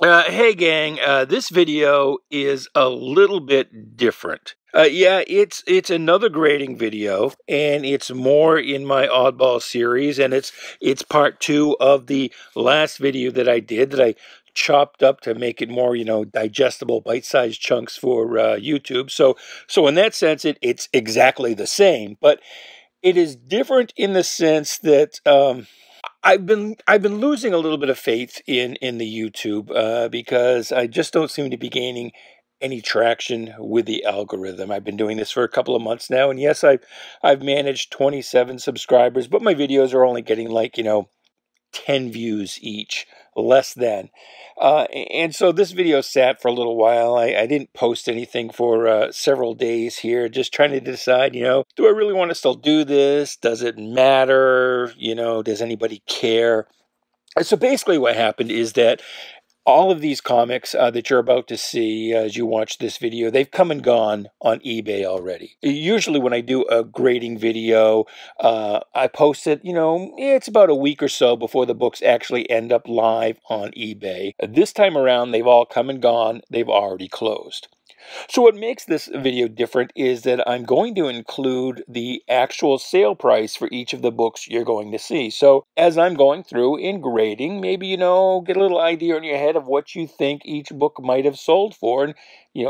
Hey gang, this video is a little bit different. Yeah, it's another grading video, and it's more in my Oddball series, and it's part 2 of the last video that I did that I chopped up to make it more, digestible, bite-sized chunks for YouTube. So in that sense, it's exactly the same, but it is different in the sense that I've been losing a little bit of faith in the YouTube because I just don't seem to be gaining any traction with the algorithm. I've been doing this for a couple of months now, and yes, I've managed 27 subscribers, but my videos are only getting like 10 views each, less than. And so this video sat for a little while. I didn't post anything for several days here, just trying to decide, do I really want to still do this? Does it matter? Does anybody care? So basically what happened is that all of these comics that you're about to see as you watch this video, they've come and gone on eBay already. Usually when I do a grading video, I post it, it's about a week or so before the books actually end up live on eBay. This time around, they've all come and gone. They've already closed. So what makes this video different is that I'm going to include the actual sale price for each of the books you're going to see. So as I'm going through in grading, maybe, get a little idea in your head of what you think each book might have sold for. And,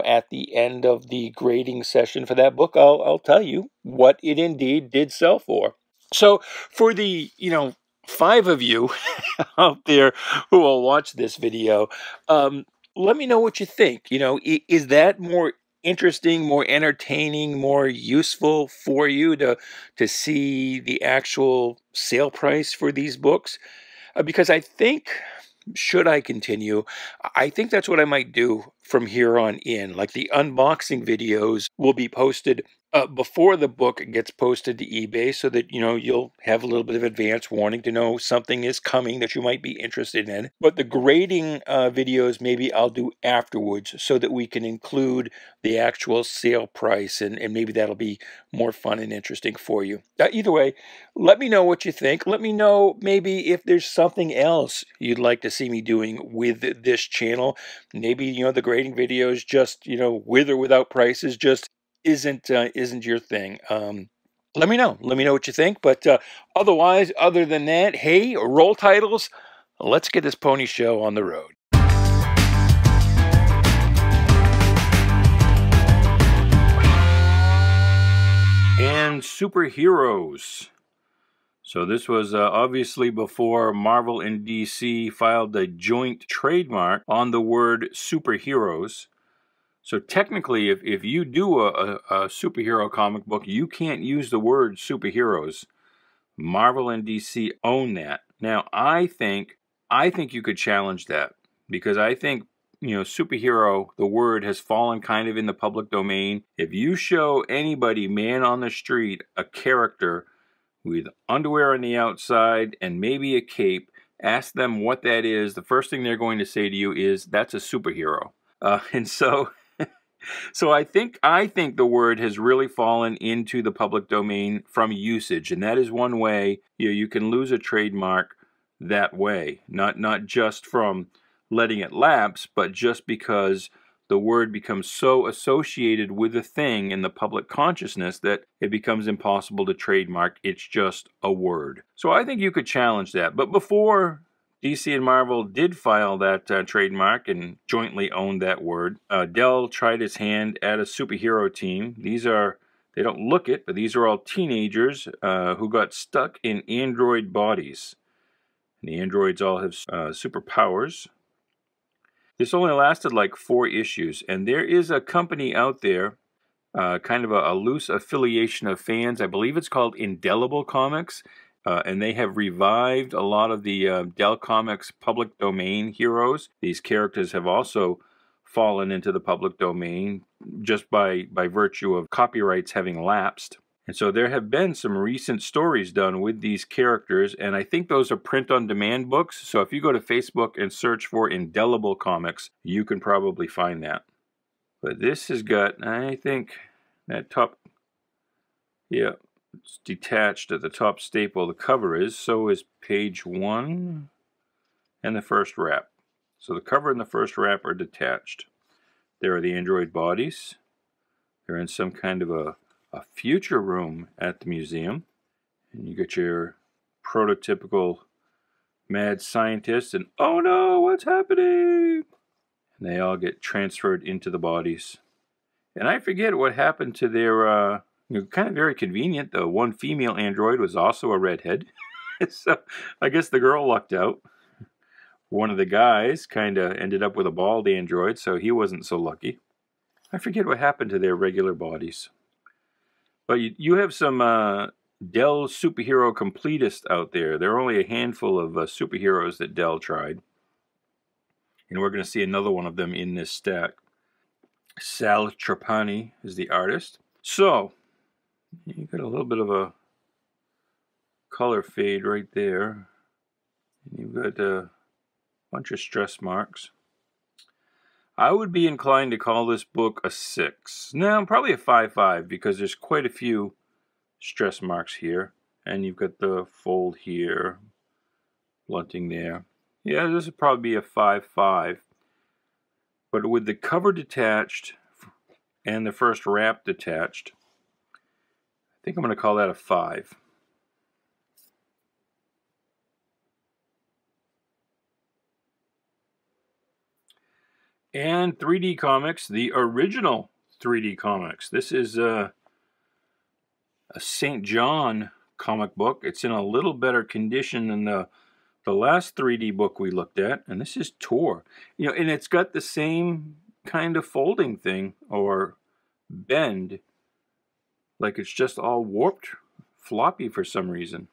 at the end of the grading session for that book, I'll tell you what it indeed did sell for. So for the, 5 of you out there who will watch this video, let me know what you think. Is that more interesting, more entertaining, more useful for you to see the actual sale price for these books? Because I think, should I continue, I think that's what I might do from here on in. Like the unboxing videos will be posted before the book gets posted to eBay, so that you'll have a little bit of advance warning to know something is coming that you might be interested in. But the grading videos maybe I'll do afterwards, so that we can include the actual sale price, and maybe that'll be more fun and interesting for you. Either way, let me know what you think. Let me know maybe if there's something else you'd like to see me doing with this channel. Maybe the grading videos, just with or without prices, just isn't your thing. Let me know what you think. But otherwise, other than that, hey, roll titles. Let's get this pony show on the road. And superheroes. So this was obviously before Marvel and DC filed a joint trademark on the word superheroes. So technically, if you do a superhero comic book, you can't use the word superheroes. Marvel and DC own that. Now, I think you could challenge that, because I think, superhero, the word has fallen kind of in the public domain. If you show anybody, man on the street, a character with underwear on the outside and maybe a cape, ask them what that is, the first thing they're going to say to you is, that's a superhero. And so... So I think the word has really fallen into the public domain from usage, and that is one way you can lose a trademark that way. Not just from letting it lapse, but just because the word becomes so associated with a thing in the public consciousness that it becomes impossible to trademark. It's just a word. So I think you could challenge that. But before DC and Marvel did file that trademark and jointly owned that word, Dell tried his hand at a superhero team. They don't look it, but these are all teenagers who got stuck in android bodies. And the androids all have superpowers. This only lasted like 4 issues, and there is a company out there, kind of a loose affiliation of fans. I believe it's called Indelible Comics. And they have revived a lot of the Dell Comics public domain heroes. These characters have also fallen into the public domain just by virtue of copyrights having lapsed. And so there have been some recent stories done with these characters, and I think those are print-on-demand books. So if you go to Facebook and search for Indelible Comics, you can probably find that. But this has got, I think, that top, yeah, it's detached at the top staple. The cover is, so is page 1 and the first wrap. So the cover and the first wrap are detached. There are the Android bodies. They're in some kind of a future room at the museum. And you get your prototypical mad scientist and, oh no, what's happening? And they all get transferred into the bodies. And I forget what happened to their, kind of very convenient. The one female android was also a redhead. So I guess the girl lucked out. One of the guys kind of ended up with a bald android, so he wasn't so lucky. I forget what happened to their regular bodies. But you have some Dell superhero completists out there. There are only a handful of superheroes that Dell tried. And we're going to see another one of them in this stack. Sal Trapani is the artist. So, you got a little bit of a color fade right there. And you've got a bunch of stress marks. I would be inclined to call this book a 6. No, probably a 5.5 because there's quite a few stress marks here. And you've got the fold here, blunting there. Yeah, this would probably be a 5.5. But with the cover detached and the first wrap detached, I think I'm going to call that a 5. And 3D Comics, the original 3D Comics. This is a St. John comic book. It's in a little better condition than the last 3D book we looked at, and this is Tor. And it's got the same kind of folding thing, or bend, like it's just all warped, floppy for some reason.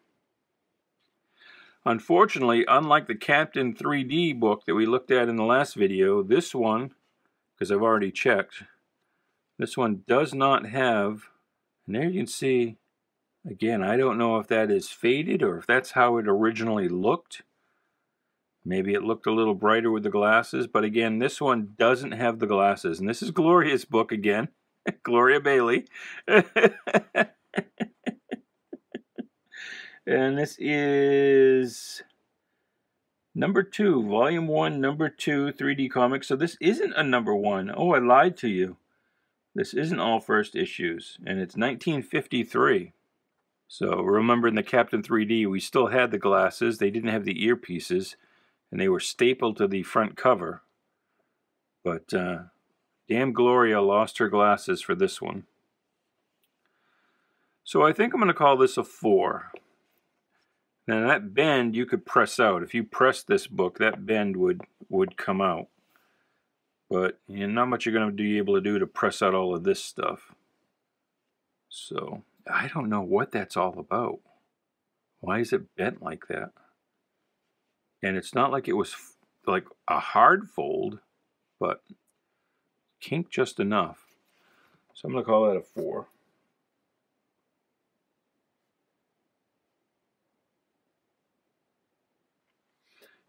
Unfortunately, unlike the Captain 3D book that we looked at in the last video, this one, because I've already checked, this one does not have, and there you can see, again, I don't know if that is faded or if that's how it originally looked. Maybe it looked a little brighter with the glasses, but again, this one doesn't have the glasses. And this is Gloria's book again, Gloria Bailey. And this is number 2, volume 1, number 2, 3D Comics. So this isn't a number 1. Oh, I lied to you. This isn't all first issues, and it's 1953. So remember in the Captain 3D, we still had the glasses. They didn't have the earpieces, and they were stapled to the front cover. But damn Gloria lost her glasses for this one. So I think I'm going to call this a 4. Now that bend you could press out. If you press this book, that bend would come out. But not much you're going to be able to do to press out all of this stuff. So I don't know what that's all about. Why is it bent like that? And it's not like it was like a hard fold, but kinked just enough. So I'm going to call that a 4.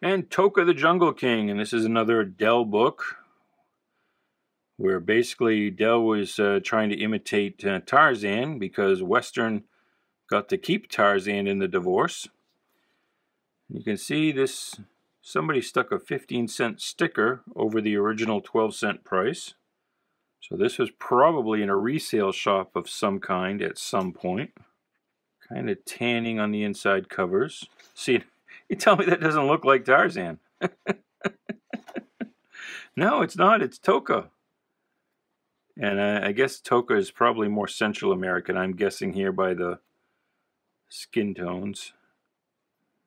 And TOKA the Jungle King, and this is another Dell book where basically Dell was trying to imitate Tarzan because Western got to keep Tarzan in the divorce. You can see this, somebody stuck a 15-cent sticker over the original 12-cent price. So this was probably in a resale shop of some kind at some point. Kind of tanning on the inside covers. See, you tell me that doesn't look like Tarzan. No, it's not. It's TOKA. And I guess TOKA is probably more Central American, I'm guessing here by the skin tones.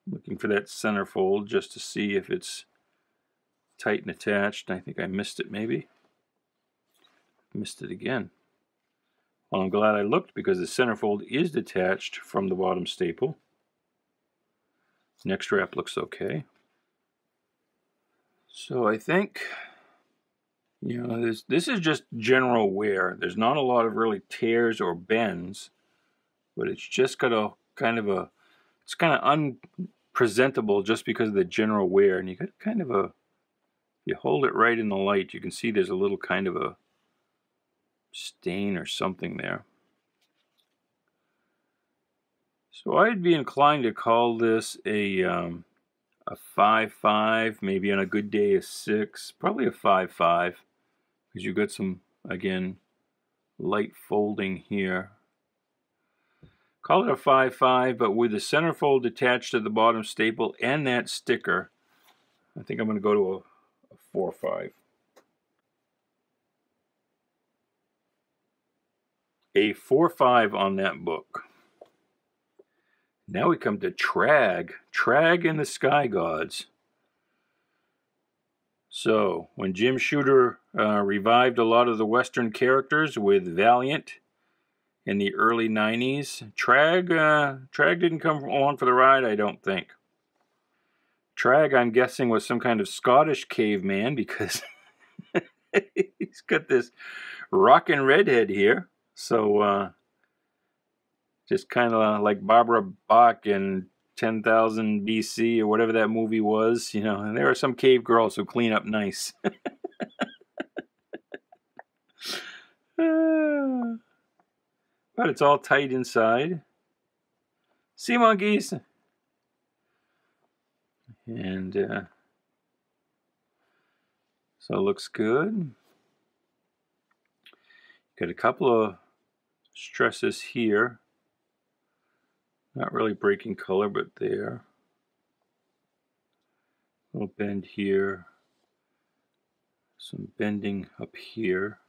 Looking for that centerfold just to see if it's tight and attached. I think I missed it maybe. Missed it again. Well, I'm glad I looked because the centerfold is detached from the bottom staple. Next wrap looks okay. So I think, this is just general wear. There's not a lot of really tears or bends, but it's just got a kind of it's kind of unpresentable just because of the general wear. And you got kind of if you hold it right in the light, you can see there's a little kind of a stain or something there. So I'd be inclined to call this a a 5.5, maybe on a good day a 6, probably a 5.5, because you've got some, again, light folding here. Call it a 5.5, but with the centerfold attached to the bottom staple and that sticker, I think I'm going to go to a 4.5. A 4.5 on that book. Now we come to TRAGG. TRAGG and the Sky Gods. So, when Jim Shooter revived a lot of the Western characters with Valiant in the early 90s, TRAGG didn't come along for the ride, I don't think. TRAGG, I'm guessing, was some kind of Scottish caveman because he's got this rockin' redhead here. So, just kind of like Barbara Bach in 10,000 BC or whatever that movie was, you know, and there are some cave girls who clean up nice. But it's all tight inside. Sea monkeys. And so it looks good. Got a couple of stresses here. Not really breaking color, but there. A little bend here. Some bending up here.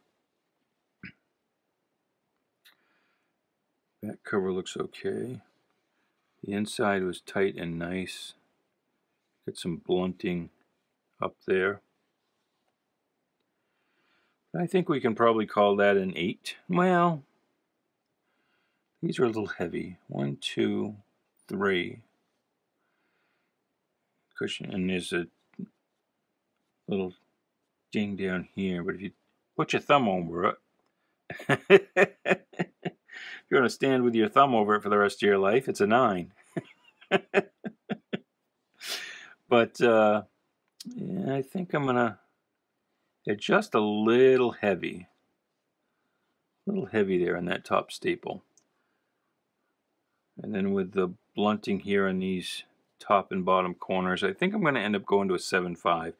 Back cover looks okay. The inside was tight and nice. Got some blunting up there. I think we can probably call that an 8. Well, these are a little heavy. 1, 2, 3. Cushion, and there's a little ding down here, but if you put your thumb over it, if you want to stand with your thumb over it for the rest of your life, it's a 9. But yeah, I think I'm gonna adjust a little heavy. A little heavy there on that top staple. And then with the blunting here on these top and bottom corners, I think I'm going to end up going to a 7.5.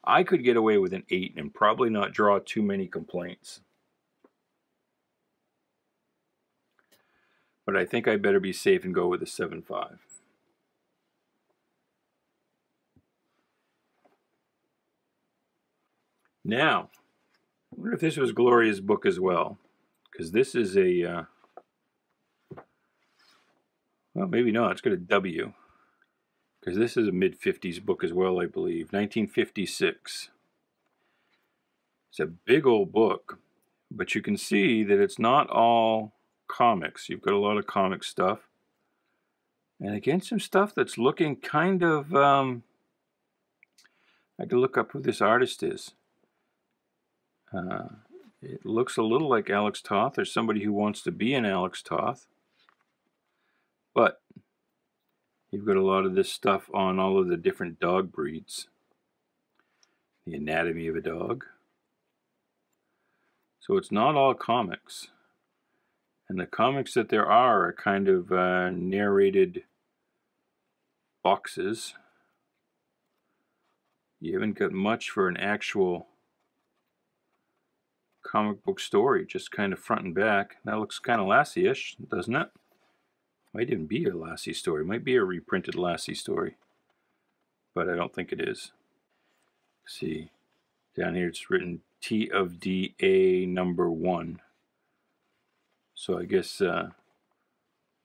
I could get away with an 8 and probably not draw too many complaints. But I think I better be safe and go with a 7.5. Now, I wonder if this was Gloria's book as well. Because this is a... well, maybe not. It's got a W. Because this is a mid-50s book as well, I believe. 1956. It's a big old book. But you can see that it's not all comics. You've got a lot of comic stuff. And again, some stuff that's looking kind of... I had to look up who this artist is. It looks a little like Alex Toth, or somebody who wants to be an Alex Toth. But you've got a lot of this stuff on all of the different dog breeds. The anatomy of a dog. So it's not all comics. And the comics that there are kind of narrated boxes. You haven't got much for an actual comic book story, just kind of front and back. That looks kind of Lassie-ish, doesn't it? Might even be a Lassie story. Might be a reprinted Lassie story. But I don't think it is. See, down here it's written T of D-A number 1. So I guess the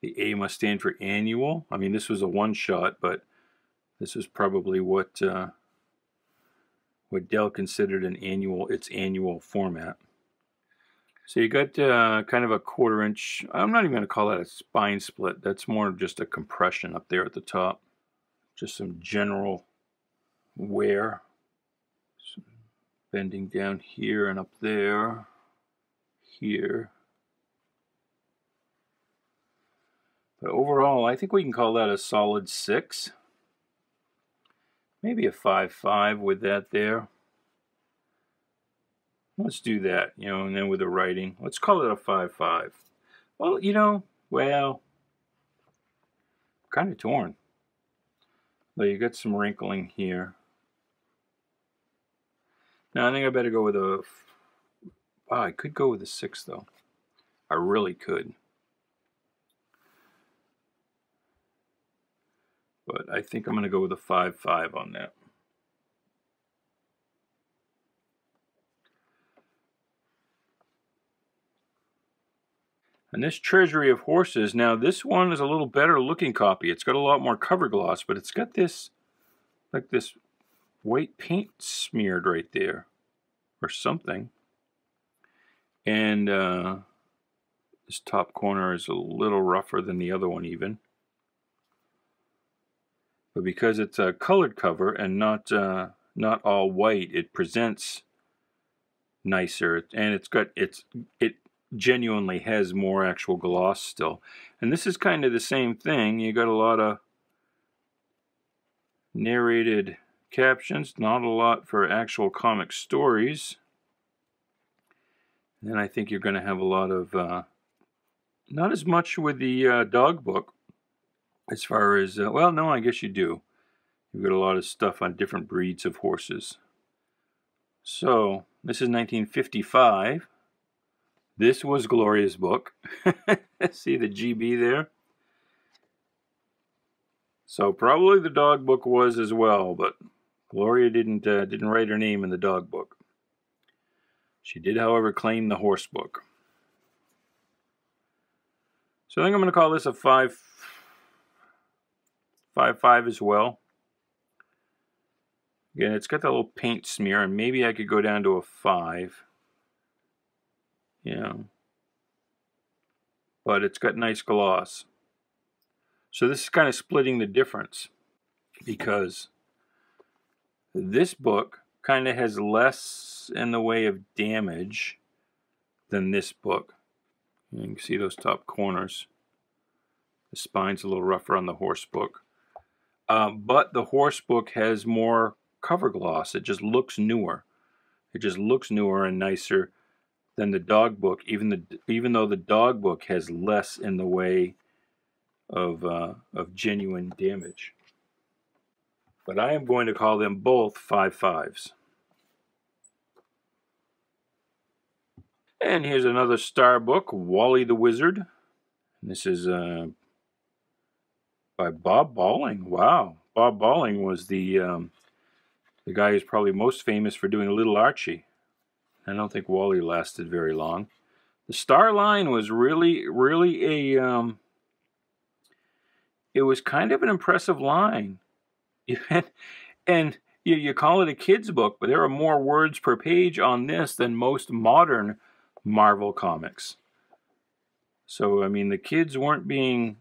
A must stand for annual. I mean, this was a one-shot, but this is probably what Dell considered its annual format. So you got kind of a 1/4 inch, I'm not even going to call that a spine split, that's more just a compression up there at the top. Just some general wear. Some bending down here and up there, here. But overall, I think we can call that a solid 6. Maybe a 5.5 with that there. Let's do that, you know, and then with the writing, let's call it a 5.5. Well, you know, well, kind of torn. But you got some wrinkling here. Now I think I better go with a... Wow, I could go with a 6 though. I really could. But I think I'm going to go with a 5.5 on that. And this Treasury of Horses, now this one is a little better looking copy. It's got a lot more cover gloss, but it's got this, like this white paint smeared right there, or something. And this top corner is a little rougher than the other one even. But because it's a colored cover and not all white, it presents nicer, and it genuinely has more actual gloss still. And this is kind of the same thing. You got a lot of narrated captions, not a lot for actual comic stories. And then I think you're going to have a lot of not as much with the dog book as far as well, no, I guess you do. You've got a lot of stuff on different breeds of horses. So this is 1955. This was Gloria's book. See the GB there? So probably the dog book was as well, but Gloria didn't write her name in the dog book. She did, however, claim the horse book. So I think I'm going to call this a 5.5 as well. Again, it's got that little paint smear, and maybe I could go down to a 5. Yeah. But it's got nice gloss. So this is kind of splitting the difference, because this book kind of has less in the way of damage than this book. You can see those top corners. The spine's a little rougher on the horse book. But the horse book has more cover gloss. It just looks newer. It just looks newer and nicer than the dog book, even though the dog book has less in the way of genuine damage. But I am going to call them both 5.5s. And here's another Star book, Wally the Wizard. This is by Bob Balling. Wow, Bob Balling was the guy who's probably most famous for doing Little Archie. I don't think Wally lasted very long. The Star line was really a it was kind of an impressive line. And you call it a kid's book, but there are more words per page on this than most modern Marvel comics. So, I mean, the kids weren't being,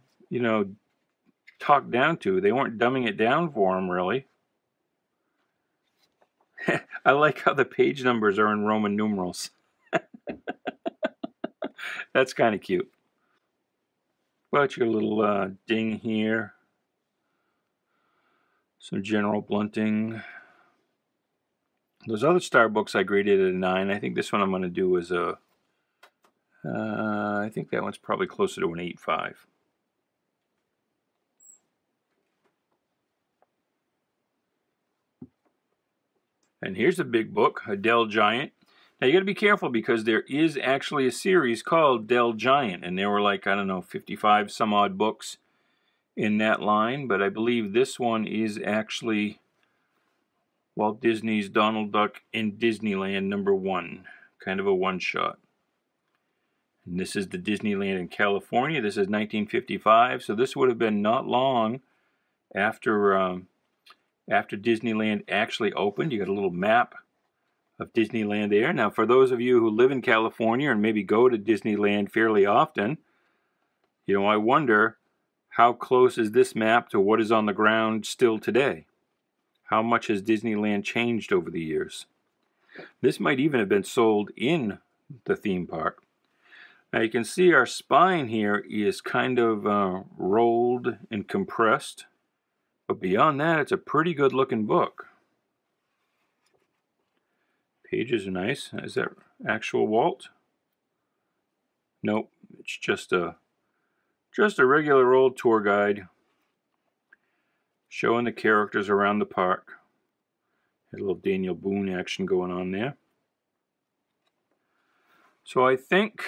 talked down to. They weren't dumbing it down for them, really. I like how the page numbers are in Roman numerals. That's kind of cute. But you got a little ding here. Some general blunting. Those other Star books I graded at a 9. I think this one I'm going to do is a... I think that one's probably closer to an 8.5. And here's a big book, a Dell Giant. Now you got to be careful, because there is actually a series called Dell Giant, and there were like, I don't know, 55 some odd books in that line, but I believe this one is actually Walt Disney's Donald Duck in Disneyland #1, kind of a one-shot. And this is the Disneyland in California. This is 1955, so this would have been not long after Disneyland actually opened. You got a little map of Disneyland there. Now, for those of you who live in California and maybe go to Disneyland fairly often, I wonder, how close is this map to what is on the ground still today? How much has Disneyland changed over the years? This might even have been sold in the theme park. Now you can see our spine here is kind of rolled and compressed. But beyond that, it's a pretty good looking book. Pages are nice. Is that actual Walt? Nope, it's just a regular old tour guide showing the characters around the park. Had a little Daniel Boone action going on there. So I think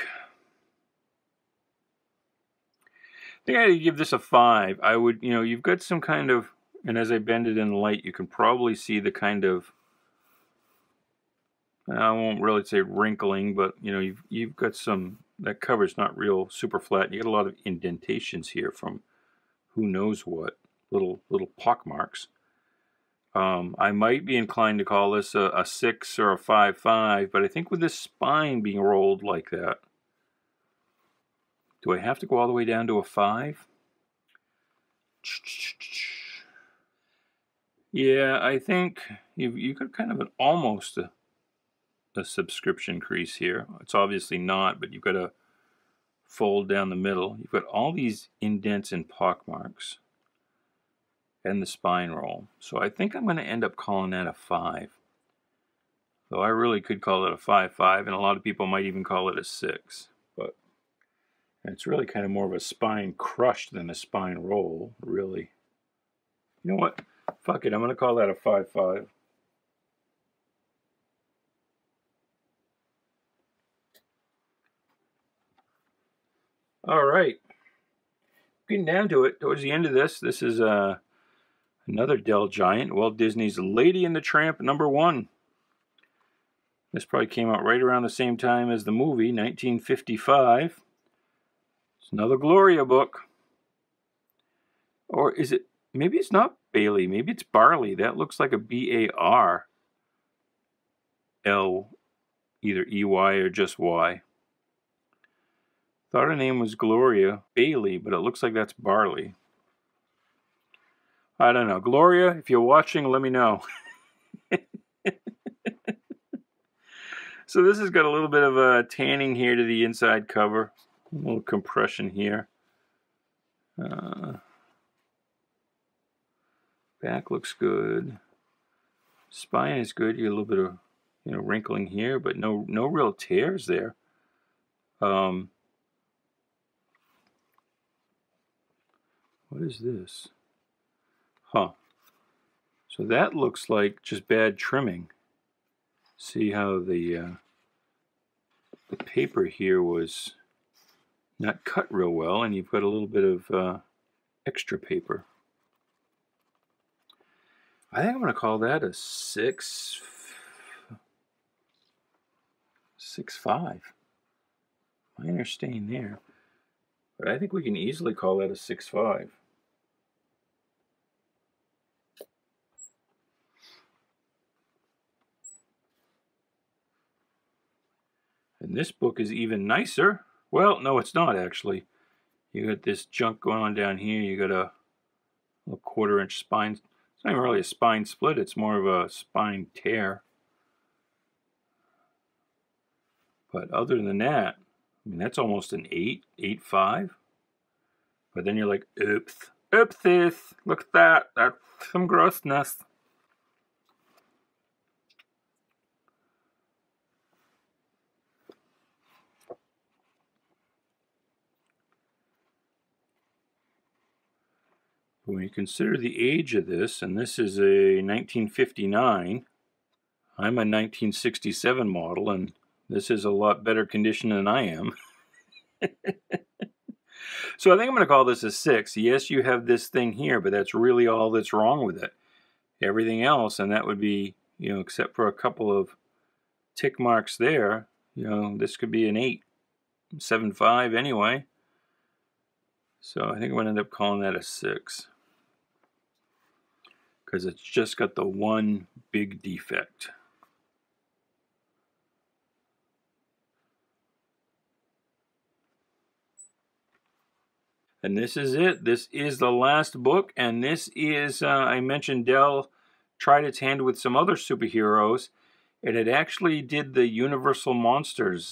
I'd give this a 5. I would, you've got some kind of, and as I bend it in the light, you can probably see the kind of, I won't really say wrinkling, but you've got some, that cover's not real super flat. You get a lot of indentations here from who knows what, little pock marks. I might be inclined to call this a 6 or a 5.5, but I think with this spine being rolled like that, do I have to go all the way down to a 5? Yeah, I think you've got kind of almost a subscription crease here. It's obviously not, but you've got a fold down the middle. You've got all these indents and pock marks and the spine roll. So I think I'm going to end up calling that a 5. Though I really could call it a 5.5, and a lot of people might even call it a 6. But it's really kind of more of a spine crush than a spine roll, really. You know what? Fuck it, I'm going to call that a 5.5. All right. Getting down to it, towards the end of this is another Dell giant, Walt Disney's Lady and the Tramp #1. This probably came out right around the same time as the movie, 1955. It's another Gloria book. Or is it, maybe it's not Bailey, maybe it's Barley. That looks like a B-A-R-L, either E-Y or just Y. Thought her name was Gloria Bailey, but it looks like that's Barley. I don't know. Gloria, if you're watching, let me know. So this has got a little bit of a tanning here to the inside cover. A little compression here. Back looks good. Spine is good. You get a little bit of wrinkling here, but no real tears there. What is this? Huh. So that looks like just bad trimming. See how the paper here was not cut real well, and you've got a little bit of extra paper. I think I'm going to call that a 6.5. Minor stain there, but I think we can easily call that a 6.5. And this book is even nicer. Well, no, it's not actually. You got this junk going on down here. You got a 1/4-inch spine. It's not even really a spine split. It's more of a spine tear. But other than that, I mean, that's almost an 8, 8.5. But then you're like, oops, oopsies, look at that. That's some grossness. When you consider the age of this, and this is a 1959, I'm a 1967 model, and this is a lot better condition than I am. So I think I'm going to call this a 6. Yes, you have this thing here, but that's really all that's wrong with it. Everything else, and that would be, except for a couple of tick marks there, this could be an 8, 7.5 anyway. So I think I'm going to end up calling that a 6. Because it's just got the one big defect. And this is it. This is the last book, and this is, I mentioned Dell tried its hand with some other superheroes, and it actually did the Universal Monsters,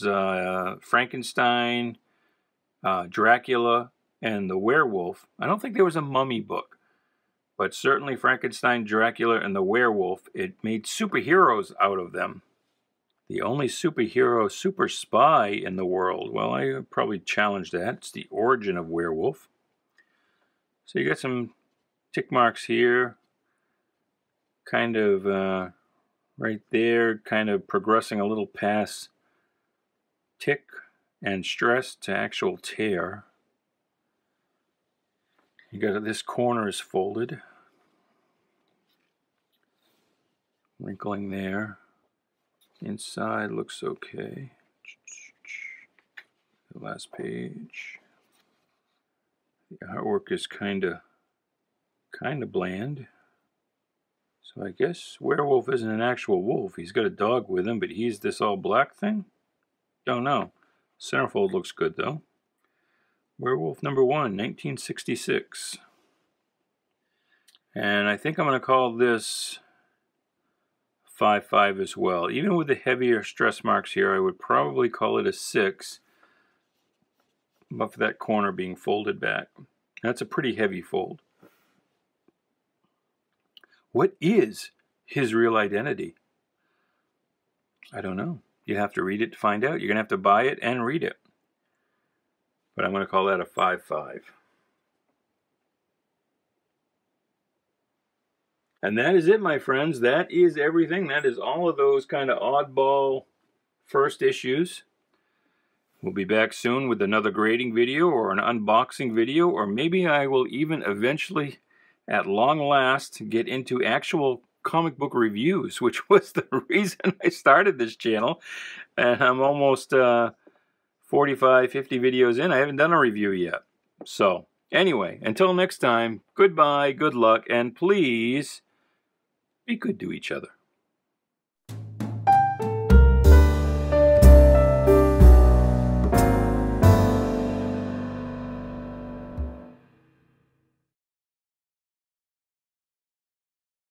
Frankenstein, Dracula, and the Werewolf. I don't think there was a mummy book. But certainly Frankenstein, Dracula, and the Werewolf, it made superheroes out of them. The only superhero, super spy in the world. Well, I probably challenge that. It's the origin of Werewolf. So you got some tick marks here, kind of right there, kind of progressing a little past tick and stress to actual tear. You got this corner is folded, wrinkling there. Inside looks okay. The last page. The artwork is kind of bland. So I guess werewolf isn't an actual wolf. He's got a dog with him, but he's this all black thing? Don't know. Centerfold looks good though. Werewolf number 1, 1966. And I think I'm going to call this 5.5 as well. Even with the heavier stress marks here, I would probably call it a 6. But for that corner being folded back. That's a pretty heavy fold. What is his real identity? I don't know. You have to read it to find out. You're going to have to buy it and read it. But I'm going to call that a 5.5. And that is it, my friends. That is everything. That is all of those kind of oddball first issues. We'll be back soon with another grading video or an unboxing video, or maybe I will even eventually, at long last, get into actual comic book reviews, which was the reason I started this channel. And I'm almost 45, 50 videos in. I haven't done a review yet. So, anyway, until next time, goodbye, good luck, and please be good to each other.